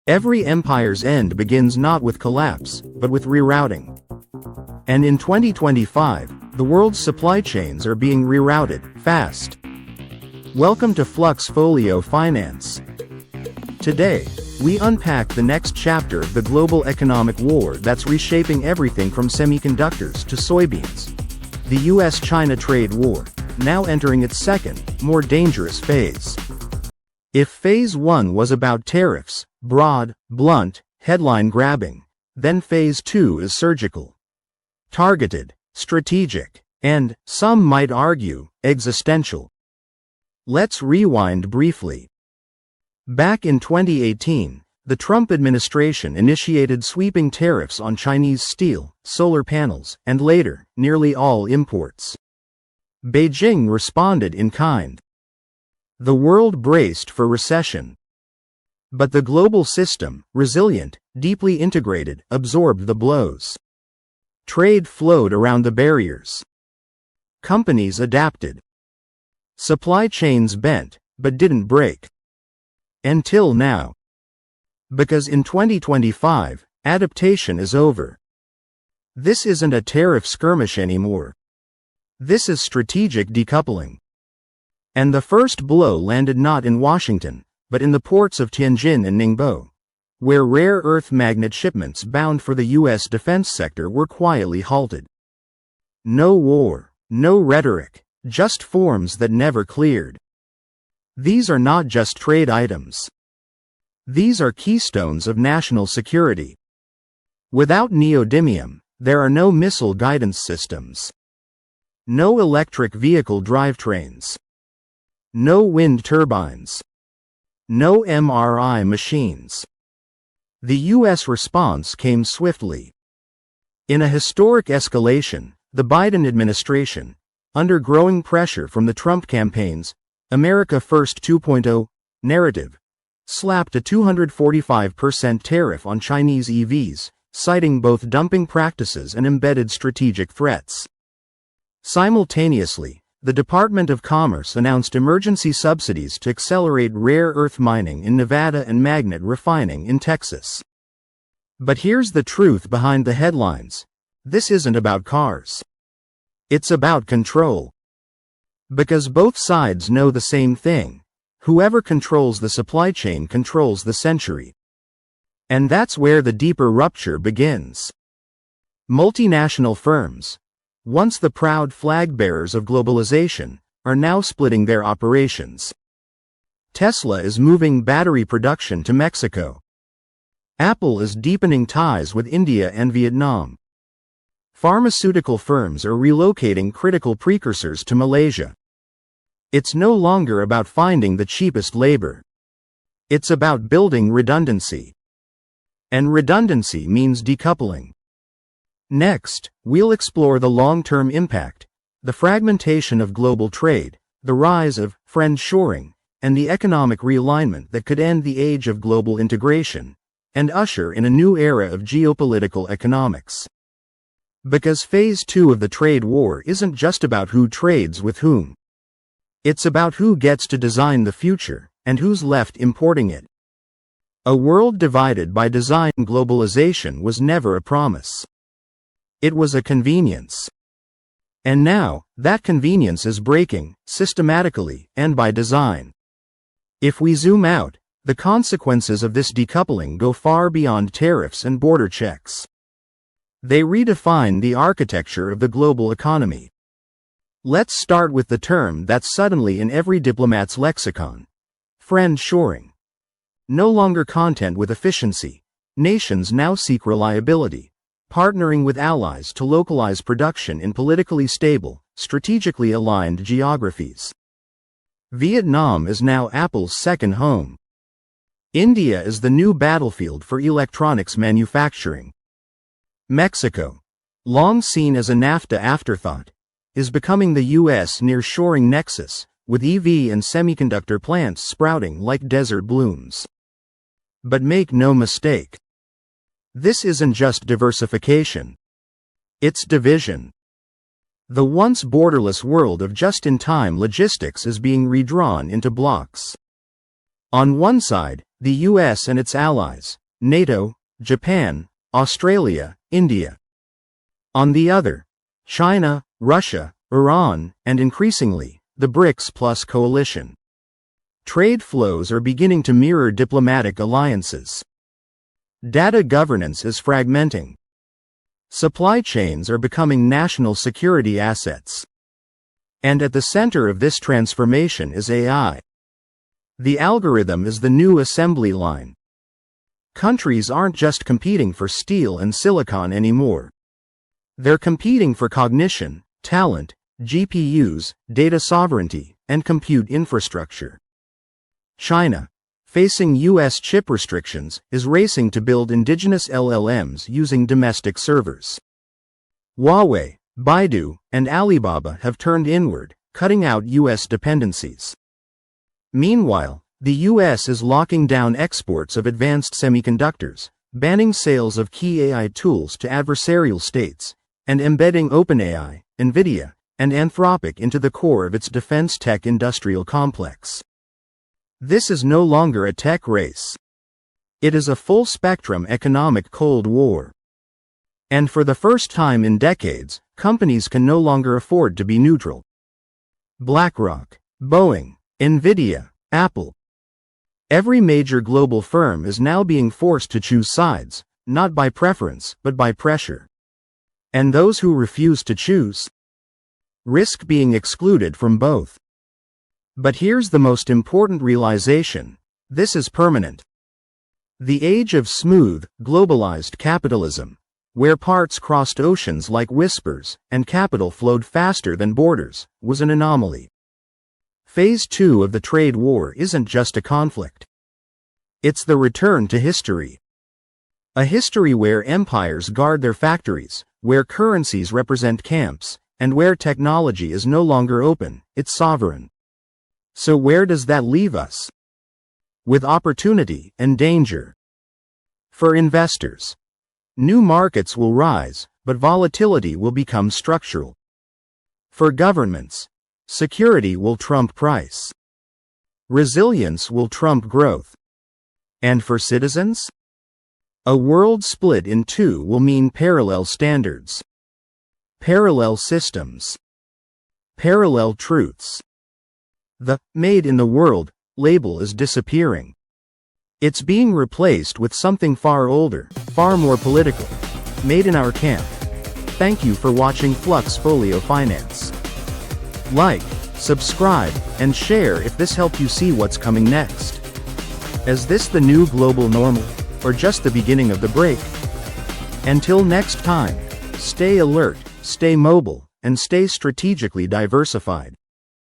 Every empire's end begins not with collapse, but with rerouting. And in 2025, the world's supply chains are being rerouted, fast. Welcome to FluxFolio Finance. Today, we unpack the next chapter of the global economic war that's reshaping everything from semiconductors to soybeans. The US-China trade war, now entering its second, more dangerous phase. If Phase 1 was about tariffs, broad, blunt, headline-grabbing, then Phase 2 is surgical, targeted, strategic, and, some might argue, existential. Let's rewind briefly. Back in 2018, the Trump administration initiated sweeping tariffs on Chinese steel, solar panels, and later, nearly all imports. Beijing responded in kind. The world braced for recession. But the global system, resilient, deeply integrated, absorbed the blows. Trade flowed around the barriers. Companies adapted. Supply chains bent, but didn't break. Until now. Because in 2025, adaptation is over. This isn't a tariff skirmish anymore. This is strategic decoupling. And the first blow landed not in Washington, but in the ports of Tianjin and Ningbo, where rare earth magnet shipments bound for the U.S. defense sector were quietly halted. No war, no rhetoric, just forms that never cleared. These are not just trade items. These are keystones of national security. Without neodymium, there are no missile guidance systems. No electric vehicle drivetrains. No wind turbines. No MRI machines. The U.S. response came swiftly. In a historic escalation, the Biden administration, under growing pressure from the Trump campaign's America First 2.0 narrative, slapped a 245% tariff on Chinese EVs, citing both dumping practices and embedded strategic threats. Simultaneously, the Department of Commerce announced emergency subsidies to accelerate rare earth mining in Nevada and magnet refining in Texas. But here's the truth behind the headlines. This isn't about cars. It's about control. Because both sides know the same thing. Whoever controls the supply chain controls the century. And that's where the deeper rupture begins. Multinational firms, once the proud flag-bearers of globalization, are now splitting their operations. Tesla is moving battery production to Mexico. Apple is deepening ties with India and Vietnam. Pharmaceutical firms are relocating critical precursors to Malaysia. It's no longer about finding the cheapest labor. It's about building redundancy. And redundancy means decoupling. Next, we'll explore the long-term impact, the fragmentation of global trade, the rise of friendshoring, and the economic realignment that could end the age of global integration and usher in a new era of geopolitical economics. Because Phase 2 of the trade war isn't just about who trades with whom. It's about who gets to design the future and who's left importing it. A world divided by design. Globalization was never a promise. It was a convenience. And now, that convenience is breaking, systematically, and by design. If we zoom out, the consequences of this decoupling go far beyond tariffs and border checks. They redefine the architecture of the global economy. Let's start with the term that's suddenly in every diplomat's lexicon. Friendshoring. No longer content with efficiency. Nations now seek reliability. Partnering with allies to localize production in politically stable, strategically aligned geographies. Vietnam is now Apple's second home. India is the new battlefield for electronics manufacturing. Mexico, long seen as a NAFTA afterthought, is becoming the U.S. nearshoring nexus, with EV and semiconductor plants sprouting like desert blooms. But make no mistake. This isn't just diversification. It's division. The once borderless world of just-in-time logistics is being redrawn into blocs. On one side, the US and its allies, NATO, Japan, Australia, India. On the other, China, Russia, Iran, and increasingly, the BRICS Plus coalition. Trade flows are beginning to mirror diplomatic alliances. Data governance is fragmenting. Supply chains are becoming national security assets. And at the center of this transformation is AI. The algorithm is the new assembly line. Countries aren't just competing for steel and silicon anymore. They're competing for cognition, talent, GPUs, data sovereignty, and compute infrastructure. China, facing US chip restrictions, is racing to build indigenous LLMs using domestic servers. Huawei, Baidu, and Alibaba have turned inward, cutting out US dependencies. Meanwhile, the US is locking down exports of advanced semiconductors, banning sales of key AI tools to adversarial states, and embedding OpenAI, NVIDIA, and Anthropic into the core of its defense tech industrial complex. This is no longer a tech race. It is a full-spectrum economic Cold War. And for the first time in decades, companies can no longer afford to be neutral. BlackRock, Boeing, NVIDIA, Apple. Every major global firm is now being forced to choose sides, not by preference, but by pressure. And those who refuse to choose risk being excluded from both. But here's the most important realization: this is permanent. The age of smooth, globalized capitalism, where parts crossed oceans like whispers and capital flowed faster than borders, was an anomaly. Phase 2 of the trade war isn't just a conflict. It's the return to history. A history where empires guard their factories, where currencies represent camps, and where technology is no longer open, it's sovereign. So where does that leave us? With opportunity and danger. For investors, new markets will rise, but volatility will become structural. For governments, security will trump price. Resilience will trump growth. And for citizens? A world split in two will mean parallel standards, parallel systems, parallel truths. The "made in the world" label is disappearing. It's being replaced with something far older, far more political. Made in our camp. Thank you for watching FluxFolio Finance. Like, subscribe, and share if this helped you see what's coming next. Is this the new global normal, or just the beginning of the break? Until next time, stay alert, stay mobile, and stay strategically diversified.